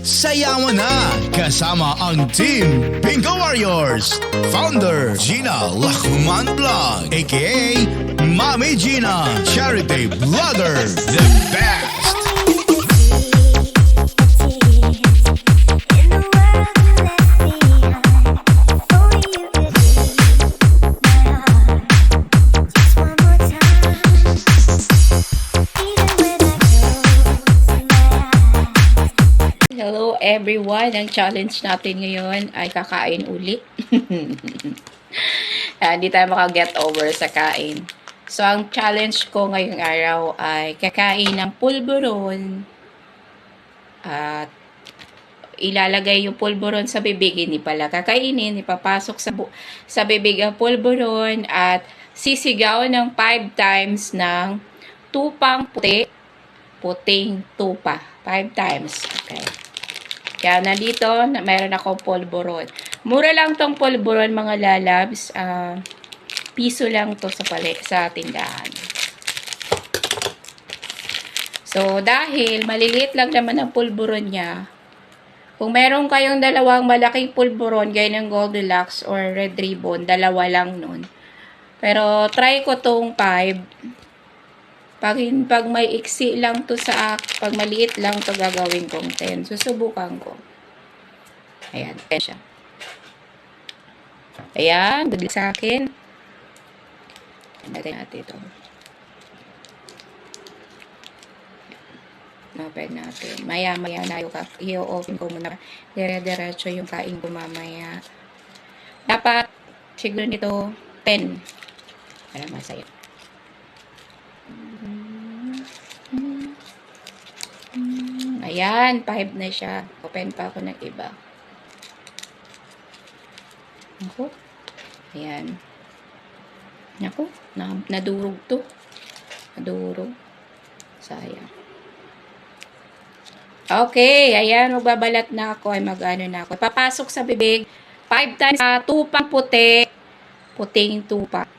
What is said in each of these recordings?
Sayawan na kasama ang Team Pinko Warriors. Founder Gina Lacuman Vlog, aka Mami Gina, charity vlogger, the best. Hello everyone! Ang challenge natin ngayon ay kakain ulit. Hindi tayo maka-get over sa kain. So, ang challenge ko ngayong araw ay kakain ng pulburon at ilalagay yung pulburon sa bibig. Hindi pala kakainin, ipapasok sa bibig ang pulburon at sisigaw ng 5 times ng tupang puti, puting tupa. 5 times. Okay. Kaya nandito, meron akong pulburon. Mura lang tong pulburon mga lalabs. Piso lang to sa tindahan. So, dahil maliliit lang naman ang pulburon niya, kung meron kayong dalawang malaking pulburon, gaya ng Goldilocks or Red Ribbon, dalawa lang nun. Pero, try ko tong 5. Pag may iksi lang to pag maliit lang to gagawin kong 10. Susubukan ko. Ayan, 10 siya. Ayan, good sa akin. Natin natin ito. Open natin. Maya-maya na i-open ko muna. Dire-diretso yung kain ko mamaya. Dapat, siguro nito, 10. Para masaya. Ayan, 5 na siya. Open pa ako ng iba. Ako. Ayan. Ako, nadurog to. Nadurog. Sayang. Okay, ayan, magbabalat na ako. Ay mag-ano na ako. Papasok sa bibig. 5 times tupang puti. Puting tupa.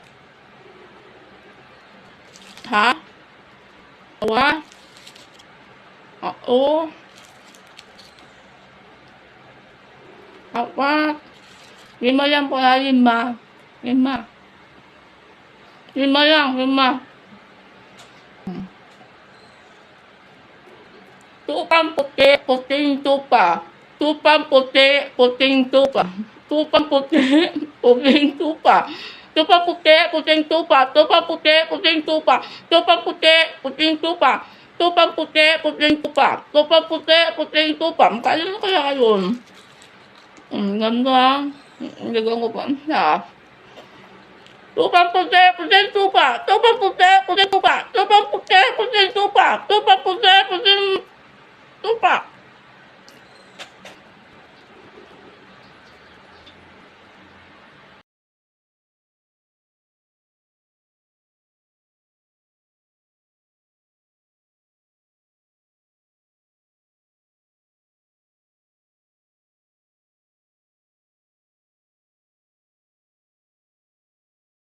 Ha? Awa? Oo. Awa. 5 lang po na 5. 5. 5 lang, 5. Tupang puti, puting tupa. Tupang puti, puting tupa. Tupang puti, puting tupa. Tupang puti, puting tupa. Tupang puti, puting tupa. Tupang puti, puting tupa. Tupang puti, puting tupa. Tupang puti, puting tupa. Kailan na kaya yun? Ganda. Nagawin ko pa. Tupang puti, puting tupa. Tupang puti, puting tupa. Tupang puti, puting tupa. Tupang puti, puting tupa.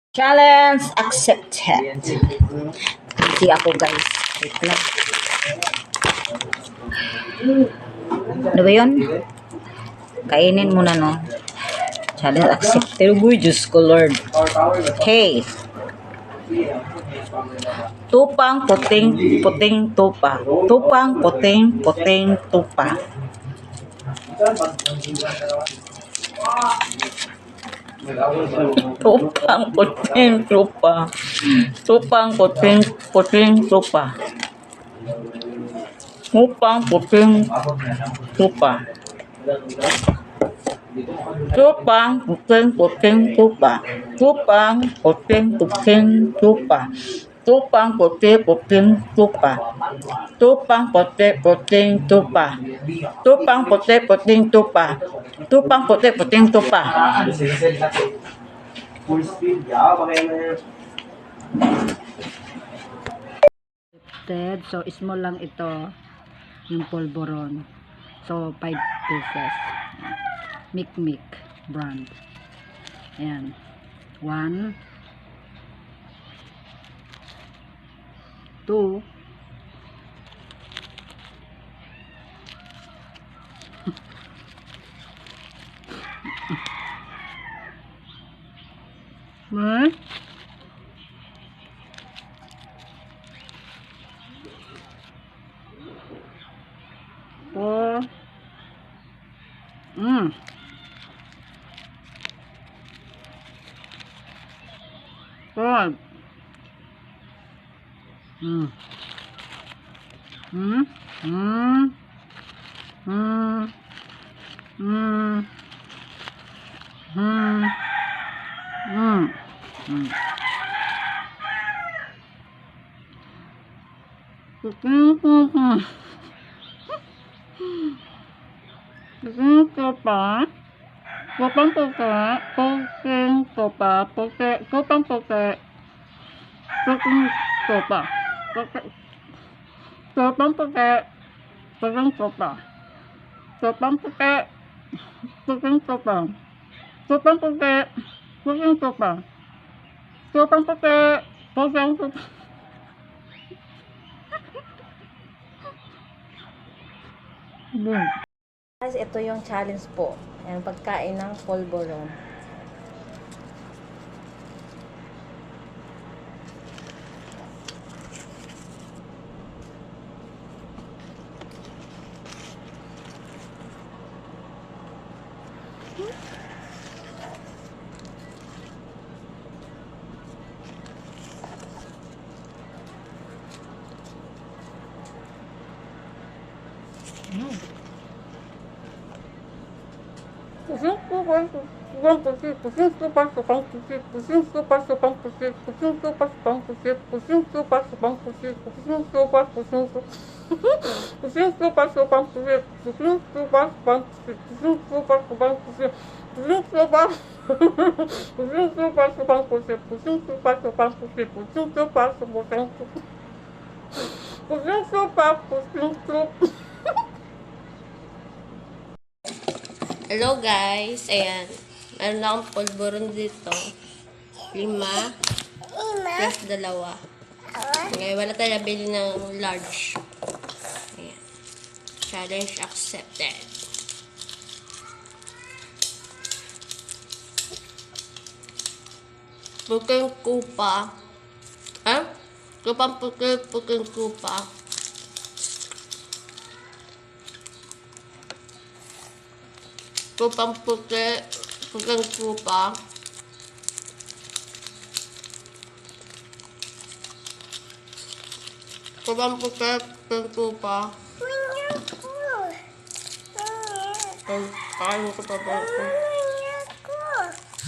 Challenge accepted. Hindi ako guys. Wait lang. Ano ba yun? Kainin muna no. Challenge accepted. Uy, Diyos ko Lord. Okay. Tupang puting puting tupa. Tupang puting puting tupa. Tupang puting tupa. Tupang puting puting tupa. Tupang puting tupa. Tupang puting puting tupa. Tupang puting puting tupa. Tupang puti puting tupa. Tupang puti puting tupa. Tupang puti puting tupa. Tupang puti puting tupa. Full speed, ya, So, small lang ito. Yung polvoron. So, 5 pieces. Mic brand. Ayan. 1, 2, Hmm? Four. Mm. Five. Mm. Mm. Mm. Mm. Mm. Mm. Mm. Mm. Copa. Copang puke. Puking copa. Puke. Copang puke. Puking copa. Puke. Copang puke. Puking copa. Copang puke. Puking copa. Copang puke. Puking copa. Copang puke. Puking copa. Guys, ito yung challenge po. Yung pagkain ng polvoron. Hello guys, ayan. Meron akong polvoron dito. 5 plus 2. Ngayon, wala tayo nabili ng large. Ayan. Challenge accepted. Puking kupa. Ha? Kupang puking kupa. Kupang puking kupa. Kupang puking kupa. Kain ko pa ba ito?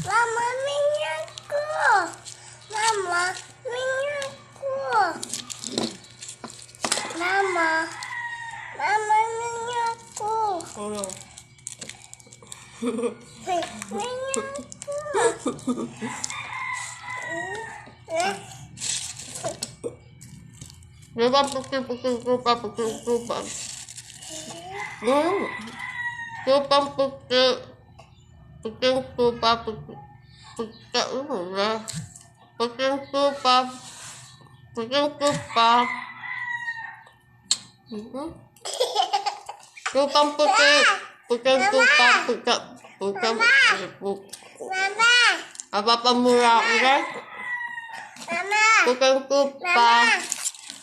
Mama, minyaku. Mama, minyaku. Mama, mama, minyaku. Ano? Minyaku. Kupang puking kupa. Kupang puking kupa. Puking kupa. Kupang puking kupa. Mama, Napapamura ako guys. mama, Puking kupa.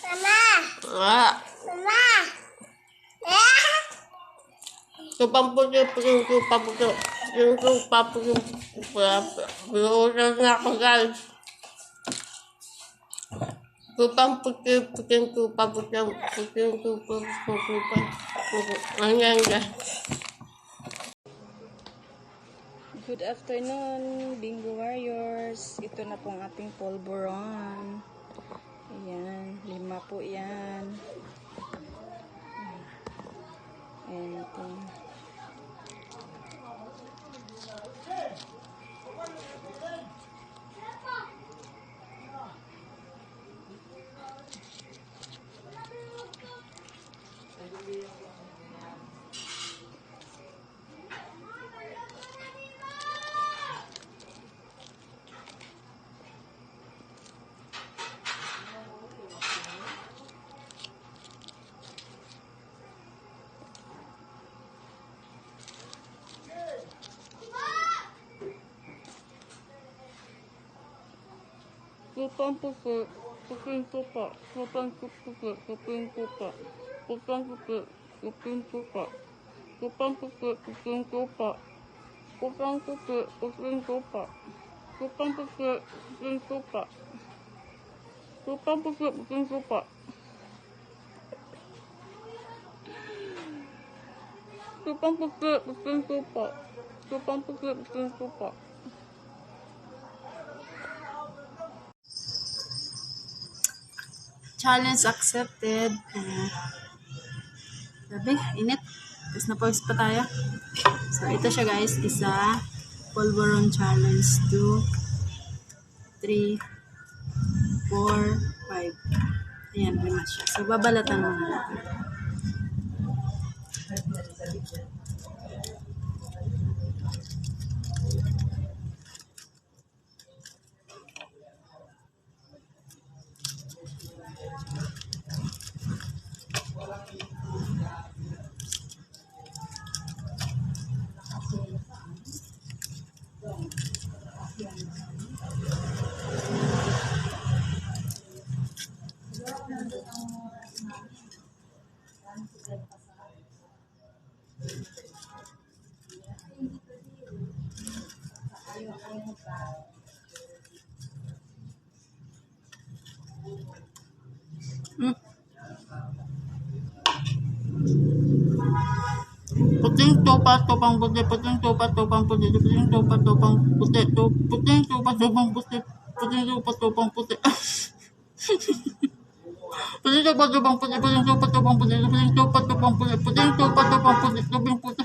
mama, Ah. mama. Kupang puking kupa. Binuusan na ako guys. Kupang puking kupa. Ayan guys. Good afternoon, Bingo Warriors. Ito na pong ating polvoron. Ayan, 5 po yan. Ayan ito. Kupang puti, puting tupa. Kupang puti, puting tupa. Kupang puti, puting tupa. Kupang puti, puting tupa. Kupang puti, puting tupa. Kupang puti, puting tupa. Kupang puti, puting tupa. Kupang puti, puting tupa. Kupang puti, puting tupa. Challenge accepted. Grabe, init. Tapos na-pause pa tayo. So, ito siya guys. Isa. Polvoron challenge. 2, 3, 4, 5. Ayan, lima siya. So, babalatan muna natin. Puting tupa, tupang puti, puting tupa, tupang puti, puting tupa, tupang puti, puting tupa, tupang puti, puting tupa, tupang puti. Puting tupa, tupang puti, puting tupa, tupang puti, puting tupa, tupang puti, puting tupa, tupang puti, tupang puti.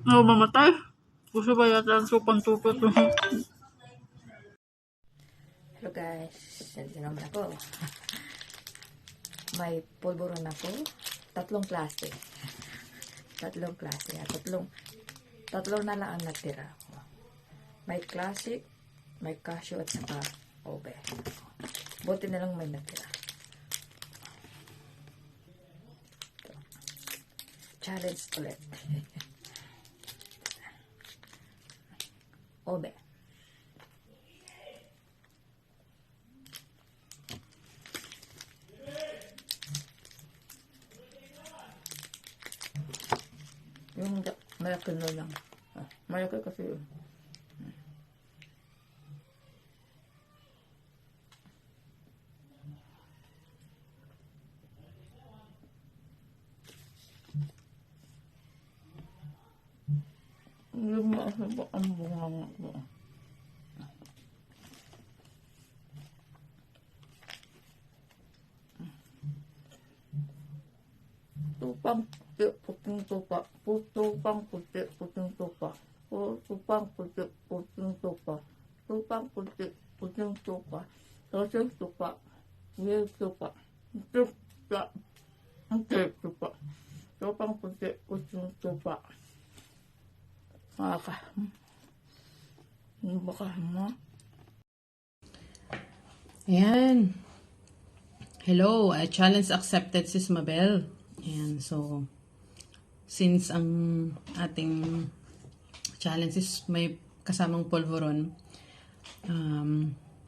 Ano, mamatay? Gusto ba yata ang tupang tupa to? Hello guys, nandito naman ako. May pulburon ako. 3 klase. 3 klase. Tatlo na lang ang natira. May classic, may cashew at saka obe. Buti na lang may natira. Ito. Challenge ulit. Obe. Yung malaki na lang. Malaki kasi yun. Yung maasaba ang bunga ko. Tupang puti, puting tupa. Tupang puti, puting tupa. Tupang puti, puting tupa. Tupang puti, puting tupa. Tosing tupa. Wil tupa. Tupa. Tupa. Tupang puti, puting tupa. Baka mo. Ayan. Hello, challenge accepted, Sis Mabel. Ayan, so, since ang ating challenge is may kasamang polvoron,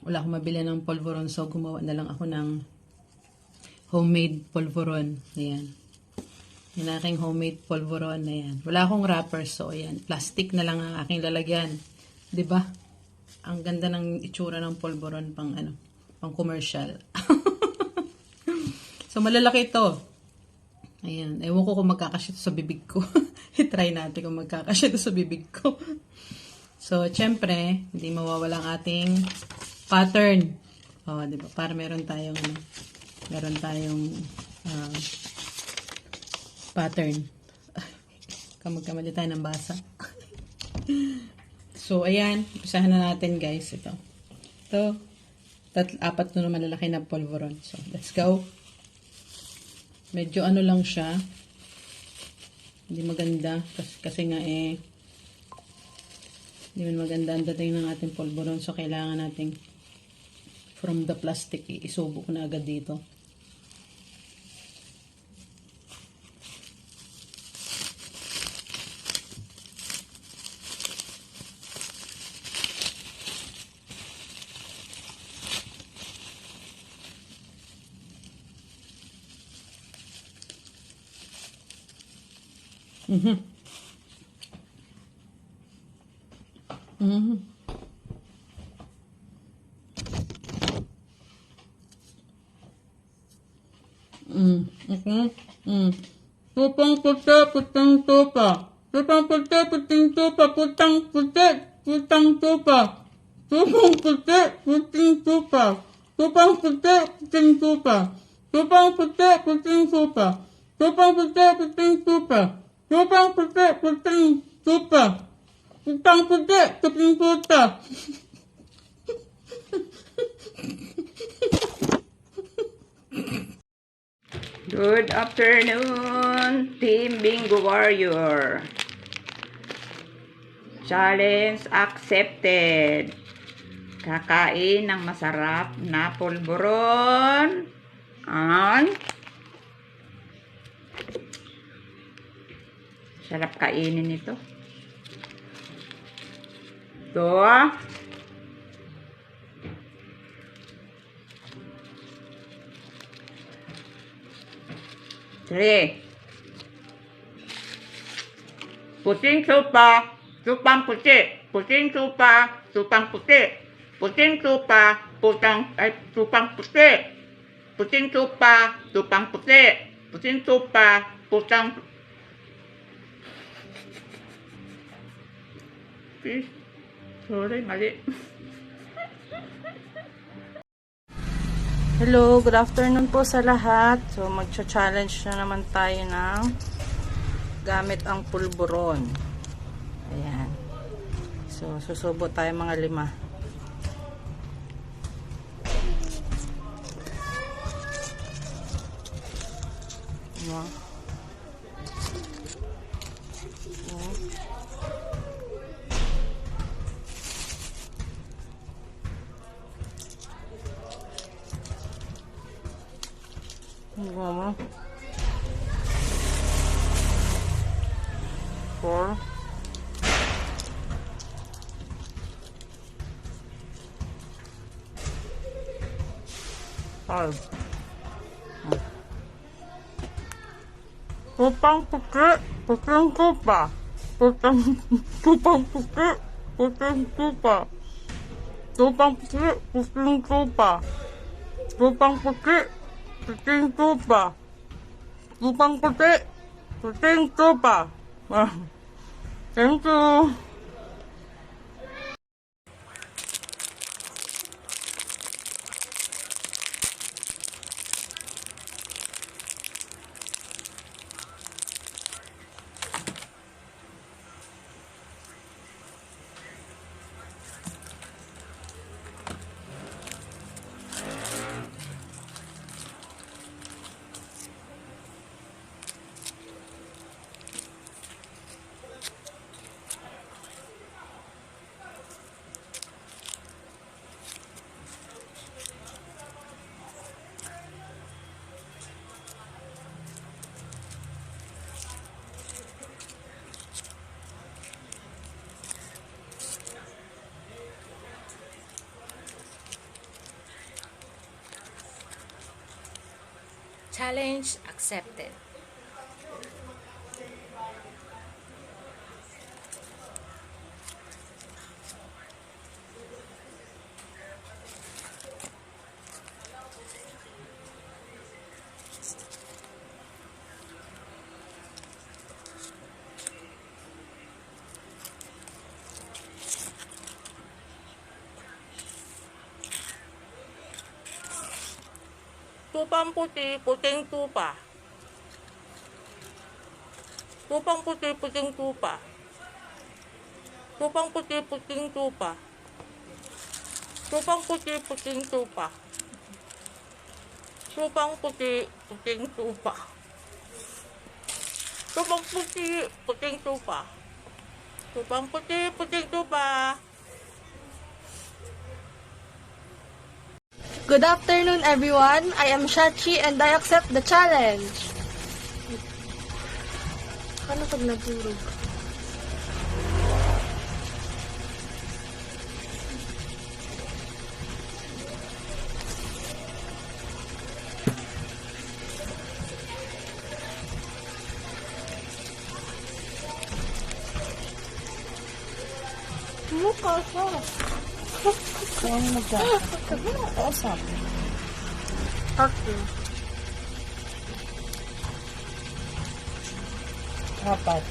wala akong mabili ng polvoron, so gumawa na lang ako ng homemade polvoron. Ayan. Yung aking homemade polvoron na yan. Wala akong wrapper, so ayan. Plastic na lang ang aking lalagyan. 'Di ba? Ang ganda ng itsura ng polvoron pang pang commercial. So malalaki ito. Ayan. Ewan ko kung magkakasya ito sa bibig ko. I-try natin kung magkakasya ito sa bibig ko. So, syempre, hindi mawawala ang ating pattern. Oh, 'di ba? Para meron tayong pattern. Kamagkamali tayo ng basa. So, ayan. Usahan na natin, guys. Ito. 4 na malalaki na polvoron. So, let's go. Medyo lang siya. Hindi maganda. Kasi nga hindi man maganda ang dating ng ating polvoron. So, kailangan natin from the plastic, isubo ko na agad dito. Tupang puti, puting tupa. Tupang puti, puting tupa. Putang puti, putang tupa. Tupang puti, puting tupa. Tupang puti, puting tupa. Tupang puti, puting tupa. Tupang puti, puting tupa. Tupang puti, puting tupa. Tupang puti, puting tupa. Good afternoon, Team Bingo Warrior. Challenge accepted. Kakain ng masarap na pulburon. Sarap kainin ito. Ito. Three. Puting supa, supang puti. Puting supa, supang puti. Puting supa, supang puti. Puting supa, supang puti. Puting supa, putang. Sorry, mali. Hello, good afternoon po sa lahat. So, magcha-challenge na naman tayo ng gamit ang pulburon. Ayan. So, susubo tayo mga 5. Ayan. Goma. 4. 5. Tupang puti, puting tupa. Tupang puti, puting tupa. Tupang puti, puting tupa. Tupang puti, puting tupa. Tupang puti, puting tupa. Thank you. Challenge accepted. Tupang puti, puting tupa. Tupang puti, puting tupa. Tupang puti, puting tupa. Tupang puti, puting tupa. Tupang puti, puting tupa. Tupang puti, puting tupa. Tupang puti, puting tupa. Good afternoon, everyone. I am Shachi and I accept the challenge. Paano pag nagurog? Kaya ano magkausap? Okay. Apat.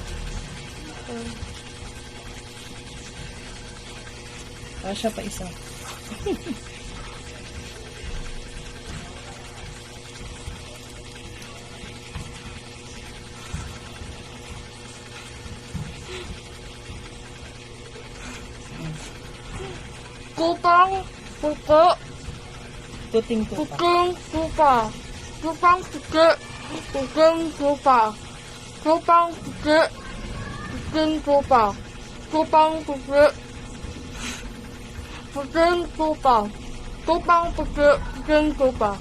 Siya pa isa. Kupang puko. Tuting tupa. Puking tupa. Kupang puki. Puking tupa. Kupang puki. Puking tupa. Kupang puki. Puking tupa. Kupang puki. Puking tupa.